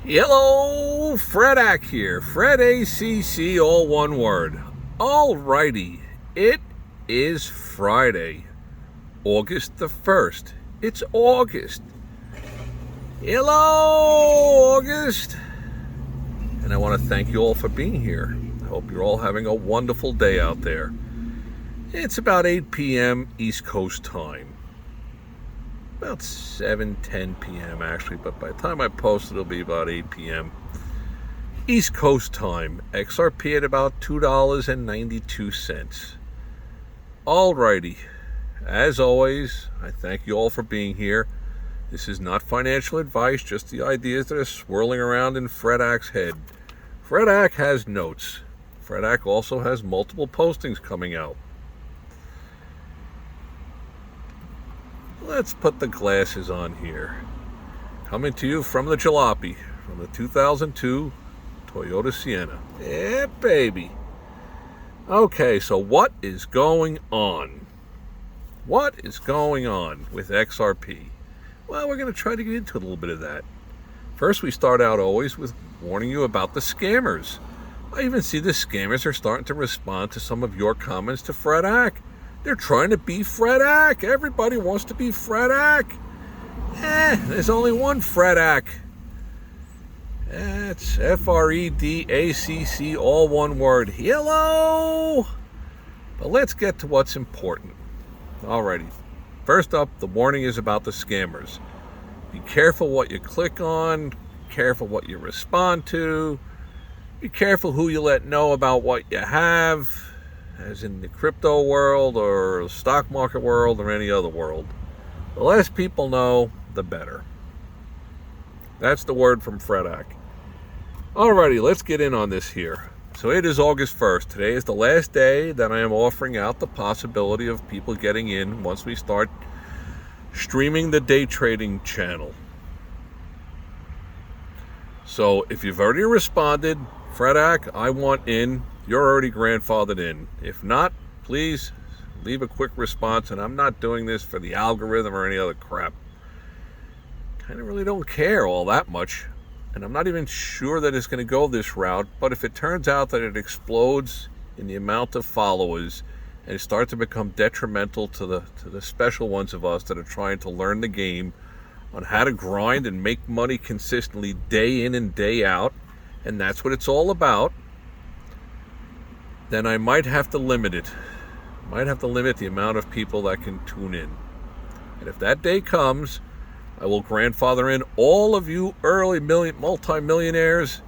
Hello, Fredak here. Fred ACC, all one word. Alrighty, it is Friday, August the 1st. It's August. Hello, August. And I want to thank you all for being here. I hope you're all having a wonderful day out there. It's about 8 p.m. East Coast time. About 7:10 p.m. actually, but by the time I post it'll be about 8 p.m. East Coast time. XRP at about $2.92. Alrighty. As always, I thank you all for being here. This is not financial advice, just the ideas that are swirling around in Fredak's head. Fredak has notes. Fredak also has multiple postings coming out. Let's put the glasses on here. Coming to you from the Jalopy, from the 2002 Toyota Sienna. Yeah, baby. Okay, so what is going on? What is going on with XRP? Well, we're going to try to get into a little bit of that. First, we start out always with warning you about the scammers. I even see the scammers are starting to respond to some of your comments to Fredak. They're trying to be Fredak. Everybody wants to be Fredak. There's only one Fredak. It's F-R-E-D-A-C-C, all one word. Hello! But let's get to what's important. Alrighty. First up, the warning is about the scammers. Be careful what you click on. Careful what you respond to. Be careful who you let know about what you have, as in the crypto world or stock market world or any other world. The less people know, the better. That's the word from Fredak. Alrighty, let's get in on this here. So it is August 1st. Today is the last day that I am offering out the possibility of people getting in once we start streaming the day trading channel. So if you've already responded, Fredak, I want in, you're already grandfathered in. If not, please leave a quick response, and I'm not doing this for the algorithm or any other crap. Kind of really don't care all that much, and I'm not even sure that it's going to go this route, but if it turns out that it explodes in the amount of followers and it starts to become detrimental to the special ones of us that are trying to learn the game on how to grind and make money consistently day in and day out, and that's what it's all about, then I might have to limit it. Might have to limit the amount of people that can tune in. And if that day comes, I will grandfather in all of you early multi-millionaires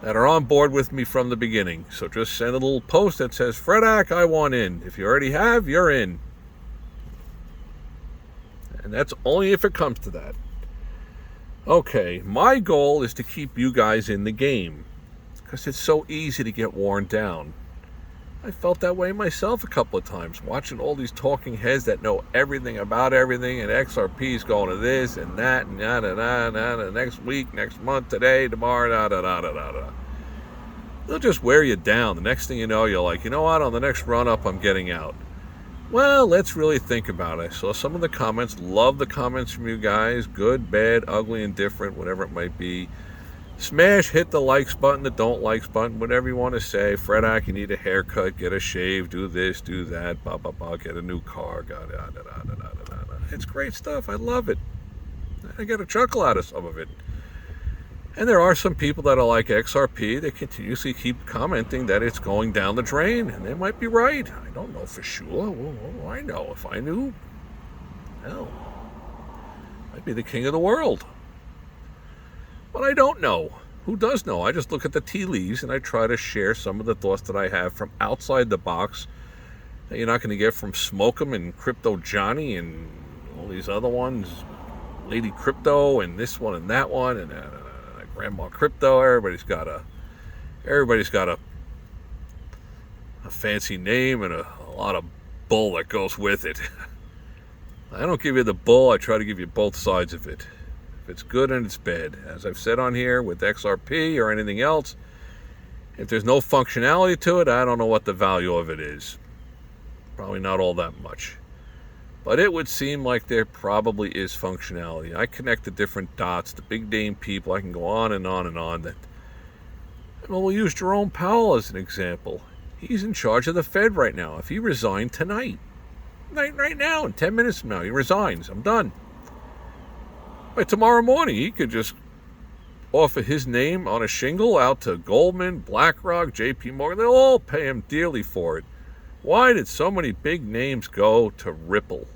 that are on board with me from the beginning. So just send a little post that says, Fredak, I want in. If you already have, you're in. And that's only if it comes to that. Okay, my goal is to keep you guys in the game, because it's so easy to get worn down. I felt that way myself a couple of times, watching all these talking heads that know everything about everything, and XRP is going to this and that and da-da-da-da-da, next week, next month, today, tomorrow, da-da-da-da-da-da. They'll just wear you down. The next thing you know, you're like, you know what, on the next run-up, I'm getting out. Well, let's really think about it. I saw some of the comments, love the comments from you guys, good, bad, ugly, indifferent, whatever it might be. Smash, hit the likes button, the don't likes button, whatever you want to say. Fredak, you need a haircut, get a shave, do this, do that, blah, blah, blah, get a new car, It's great stuff. I love it. I get a chuckle out of some of it. And there are some people that are like XRP. They continuously keep commenting that it's going down the drain, and they might be right. I don't know for sure. What do I know? If I knew, hell, I'd be the king of the world. But I don't know. Who does know? I just look at the tea leaves and I try to share some of the thoughts that I have from outside the box that you're not going to get from Smokem and Crypto Johnny and all these other ones, Lady Crypto and this one and that one and Grandma Crypto. Everybody's got a fancy name and a lot of bull that goes with it. I don't give you the bull. I try to give you both sides of it. If it's good and it's bad. As I've said on here with XRP or anything else, if there's no functionality to it, I don't know what the value of it is. Probably not all that much. But it would seem like there probably is functionality. I connect the different dots, the big name people. I can go on and on and on. Well, we'll use Jerome Powell as an example. He's in charge of the Fed right now. If he resigned tonight, right now, in 10 minutes from now, he resigns. I'm done. By tomorrow morning, he could just offer his name on a shingle out to Goldman, BlackRock, JP Morgan. They'll all pay him dearly for it. Why did so many big names go to Ripple?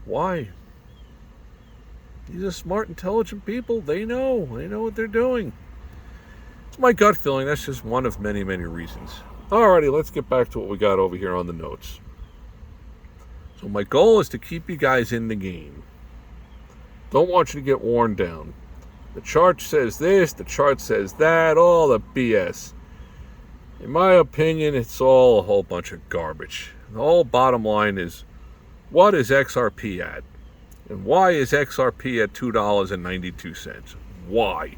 Why? These are smart, intelligent people. They know what they're doing. It's my gut feeling. That's just one of many, many reasons. Alrighty, let's get back to what we got over here on the notes. So my goal is to keep you guys in the game. Don't want you to get worn down. The chart says this, the chart says that, all the BS. In my opinion, it's all a whole bunch of garbage. The whole bottom line is, what is XRP at? And why is XRP at $2.92? Why?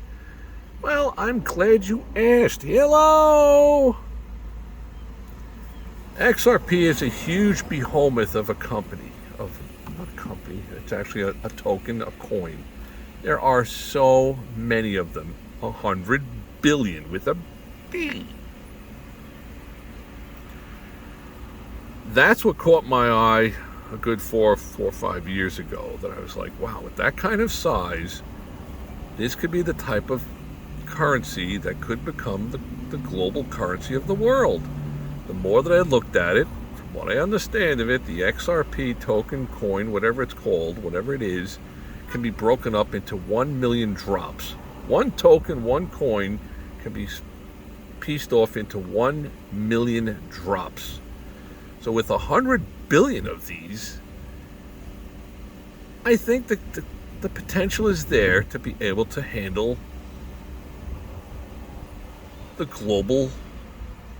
Well, I'm glad you asked. Hello! XRP is a huge behemoth of a company. Not a company, it's actually a token, a coin. There are so many of them. 100 billion with a B. That's what caught my eye a good 4 or 5 years ago, that I was like, wow, with that kind of size, this could be the type of currency that could become the global currency of the world. The more that I looked at it, from what I understand of it, the XRP token, coin, whatever it's called, whatever it is, can be broken up into 1 million drops. One token, one coin can be pieced off into 1 million drops. So with 100 billion of these, I think that the potential is there to be able to handle the global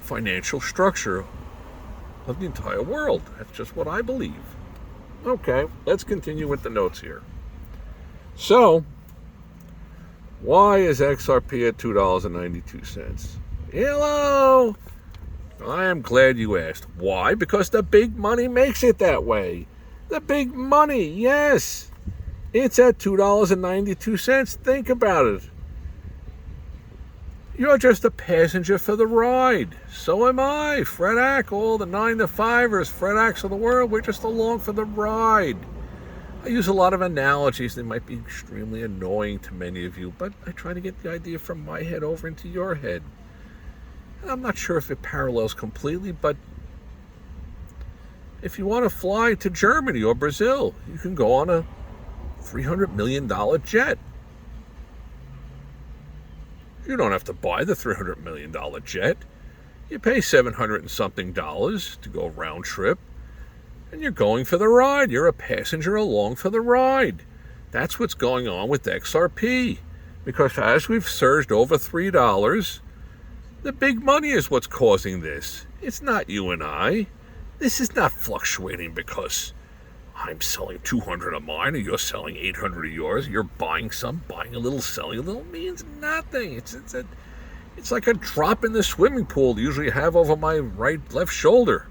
financial structure of the entire world. That's just what I believe. Okay, let's continue with the notes here. So, why is XRP at $2.92? Hello! I am glad you asked. Why? Because the big money makes it that way. The big money, yes. It's at $2.92. Think about it. You're just a passenger for the ride. So am I. Fred Ack, all the 9-to-5ers, Fred Acks of the world, we're just along for the ride. I use a lot of analogies. They might be extremely annoying to many of you, but I try to get the idea from my head over into your head. And I'm not sure if it parallels completely, but if you want to fly to Germany or Brazil, you can go on a $300 million jet. You don't have to buy the $300 million jet. You pay $700 and something to go round trip, and you're going for the ride. You're a passenger along for the ride. That's what's going on with XRP. Because as we've surged over $3, the big money is what's causing this. It's not you and I. This is not fluctuating because I'm selling 200 of mine and you're selling 800 of yours. You're buying some, buying a little, selling a little means nothing. It's like a drop in the swimming pool you usually have over my left shoulder.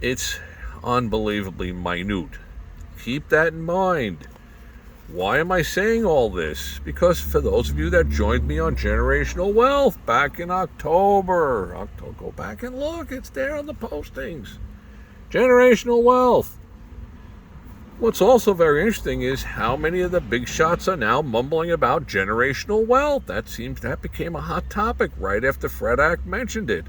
It's unbelievably minute. Keep that in mind. Why am I saying all this? Because for those of you that joined me on Generational Wealth back in October, go back and look. It's there on the postings. Generational Wealth. What's also very interesting is how many of the big shots are now mumbling about generational wealth. That became a hot topic right after Fred Ack mentioned it.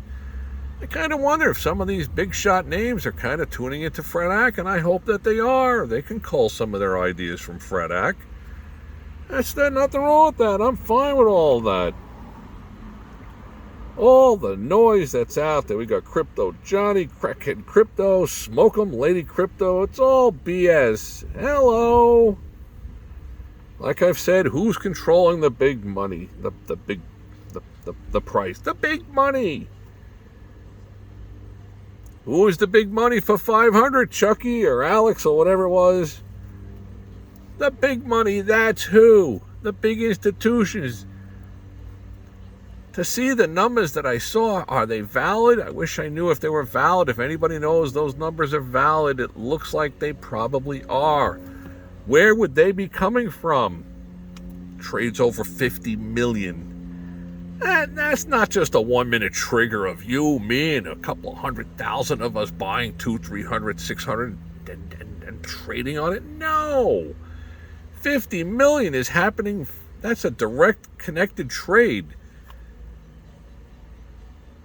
I kind of wonder if some of these big shot names are kind of tuning into Fred Ack, and I hope that they are. They can cull some of their ideas from Fred Ack. There's nothing wrong with that. I'm fine with all that. All the noise that's out there. We got Crypto Johnny, Crackhead Crypto, Smoke 'em, Lady Crypto. It's all BS. Hello. Like I've said, who's controlling the big money? The price. The big money. Who is the big money for 500? Chucky or Alex or whatever it was? The big money, that's who. The big institutions. to see the numbers that I saw. Are they valid? I wish I knew if they were valid. If anybody knows those numbers are valid, it looks like they probably are. Where would they be coming from? Trades over 50 million. And that's not just a 1 minute trigger of you, me, and a couple of 100,000 of us buying 200, 300, 600 and trading on it. No. 50 million is happening. That's a direct connected trade.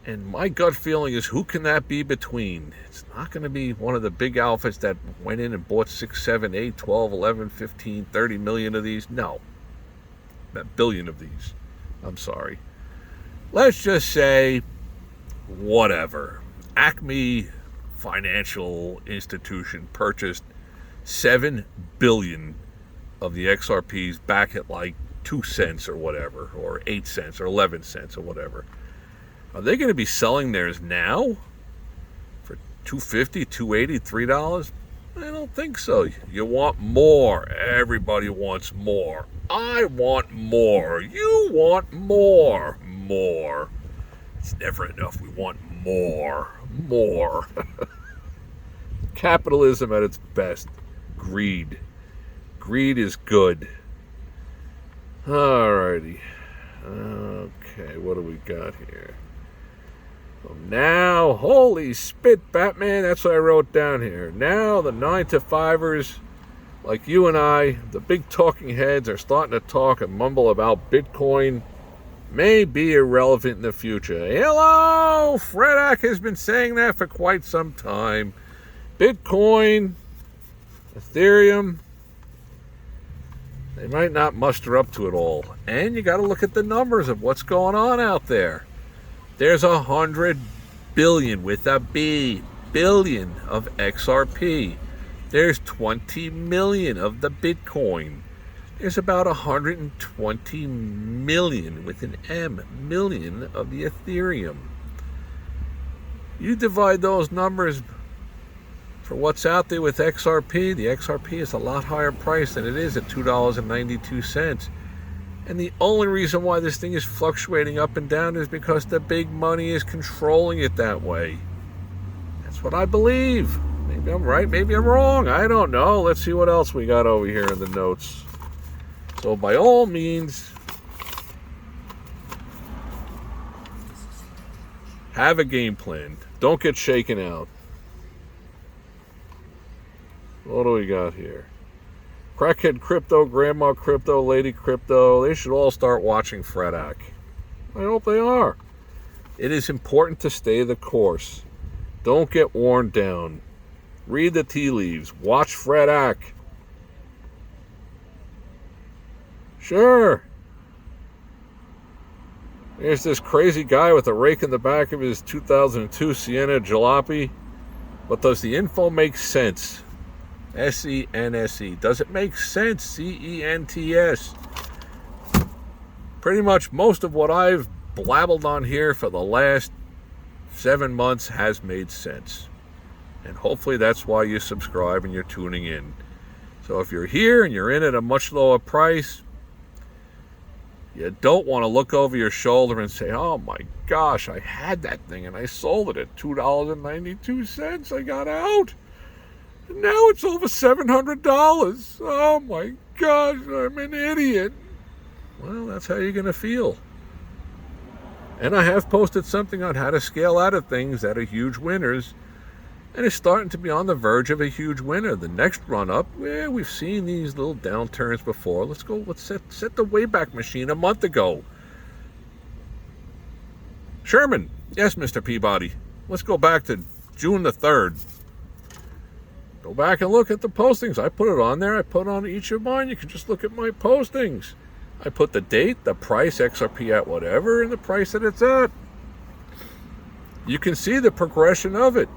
And my gut feeling is, who can that be between? It's not going to be one of the big alphas that went in and bought 6, 7, 8, 12, 11, 15, 30 million of these. No. A billion of these. I'm sorry. Let's just say, whatever. Acme Financial Institution purchased 7 billion of the XRPs back at like 2 cents or whatever, or 8 cents or 11 cents or whatever. Are they going to be selling theirs now for $2.50, $2.80, $3? I don't think so. You want more. Everybody wants more. I want more. You want more. More. It's never enough. We want more. More. Capitalism at its best. Greed. Greed is good. Alrighty. Okay, what do we got here? So now, holy spit, Batman, that's what I wrote down here. Now the 9-to-5ers, like you and I, the big talking heads, are starting to talk and mumble about Bitcoin may be irrelevant in the future. Hello! Fredak has been saying that for quite some time. Bitcoin, Ethereum, they might not muster up to it all. And you got to look at the numbers of what's going on out there. There's 100 billion with a B, billion of XRP. There's 20 million of the Bitcoin. There's about 120 million with an M, million of the Ethereum. You divide those numbers for what's out there with XRP. The XRP is a lot higher price than it is at $2.92. And the only reason why this thing is fluctuating up and down is because the big money is controlling it that way. That's what I believe. Maybe I'm right, maybe I'm wrong. I don't know. Let's see what else we got over here in the notes. So by all means, have a game plan. Don't get shaken out. What do we got here? Crackhead Crypto, Grandma Crypto, Lady Crypto, they should all start watching Fredak. I hope they are. It is important to stay the course. Don't get worn down. Read the tea leaves. Watch Fredak. Sure. There's this crazy guy with a rake in the back of his 2002 Sienna Jalopy. But does the info make sense? S-E-N-S-E. Does it make sense? C-E-N-T-S. Pretty much most of what I've blabbled on here for the last 7 months has made sense. And hopefully that's why you subscribe and you're tuning in. So if you're here and you're in at a much lower price, you don't want to look over your shoulder and say, oh my gosh, I had that thing and I sold it at $2.92. I got out. Now it's over $700. Oh my gosh, I'm an idiot. Well, that's how you're going to feel. And I have posted something on how to scale out of things that are huge winners. And it's starting to be on the verge of a huge winner. The next run-up, well, we've seen these little downturns before. Let's set the Wayback Machine a month ago. Sherman, yes, Mr. Peabody. Let's go back to June the 3rd. Go back and look at the postings. I put it on there. I put on each of mine. You can just look at my postings. I put the date, the price, XRP at whatever, and the price that it's at. You can see the progression of it.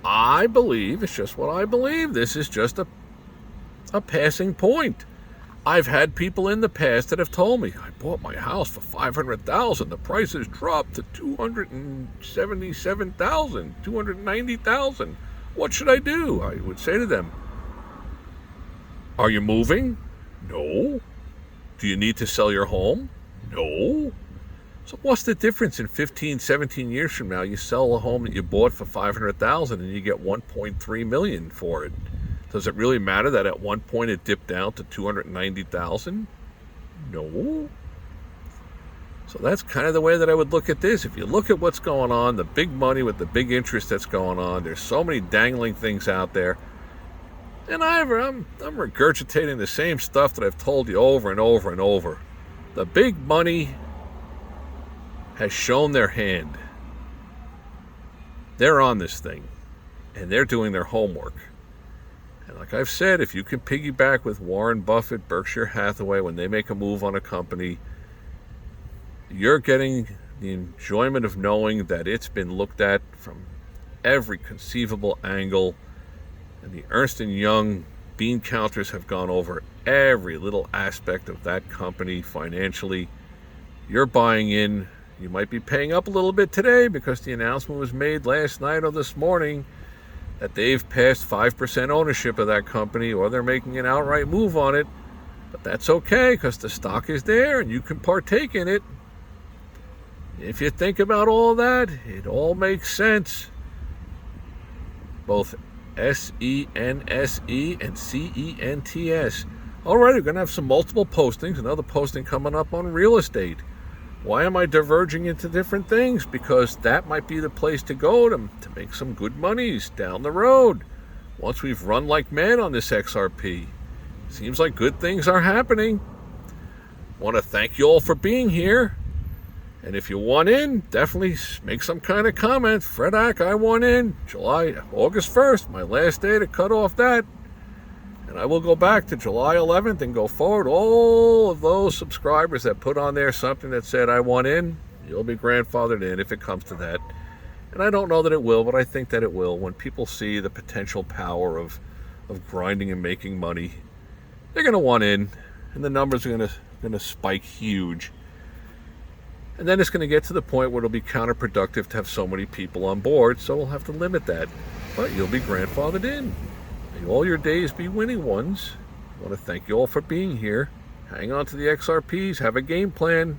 I believe, it's just what I believe. This is just a passing point. I've had people in the past that have told me, I bought my house for $500,000. The price has dropped to $277,000, $290,000. What should I do? I would say to them, are you moving? No. Do you need to sell your home? No. So what's the difference in 15, 17 years from now? You sell a home that you bought for $500,000 and you get $1.3 million for it. Does it really matter that at one point it dipped down to $290,000? No. So that's kind of the way that I would look at this. If you look at what's going on, the big money with the big interest that's going on, there's so many dangling things out there. And I'm regurgitating the same stuff that I've told you over and over and over. The big money has shown their hand. They're on this thing, and they're doing their homework. And like I've said, if you can piggyback with Warren Buffett, Berkshire Hathaway, when they make a move on a company, you're getting the enjoyment of knowing that it's been looked at from every conceivable angle, and the Ernst & Young bean counters have gone over every little aspect of that company financially. You're buying in. You might be paying up a little bit today because the announcement was made last night or this morning that they've passed 5% ownership of that company, or they're making an outright move on it. But that's okay because the stock is there and you can partake in it. If you think about all that, it all makes sense. Both SENSE and CENTS. All right, we're going to have some multiple postings. Another posting coming up on real estate. Why am I diverging into different things? Because that might be the place to go to make some good monies down the road. Once we've run like men on this XRP. Seems like good things are happening. Want to thank you all for being here. And if you want in, definitely make some kind of comment. Fred Ack, I want in. August 1st, my last day to cut off that. And I will go back to July 11th and go forward. All of those subscribers that put on there something that said, I want in, you'll be grandfathered in if it comes to that. And I don't know that it will, but I think that it will. When people see the potential power of grinding and making money, they're going to want in. And the numbers are going to spike huge. And then it's going to get to the point where it'll be counterproductive to have so many people on board, so we'll have to limit that. But you'll be grandfathered in. May all your days be winning ones. I want to thank you all for being here. Hang on to the XRPs. Have a game plan.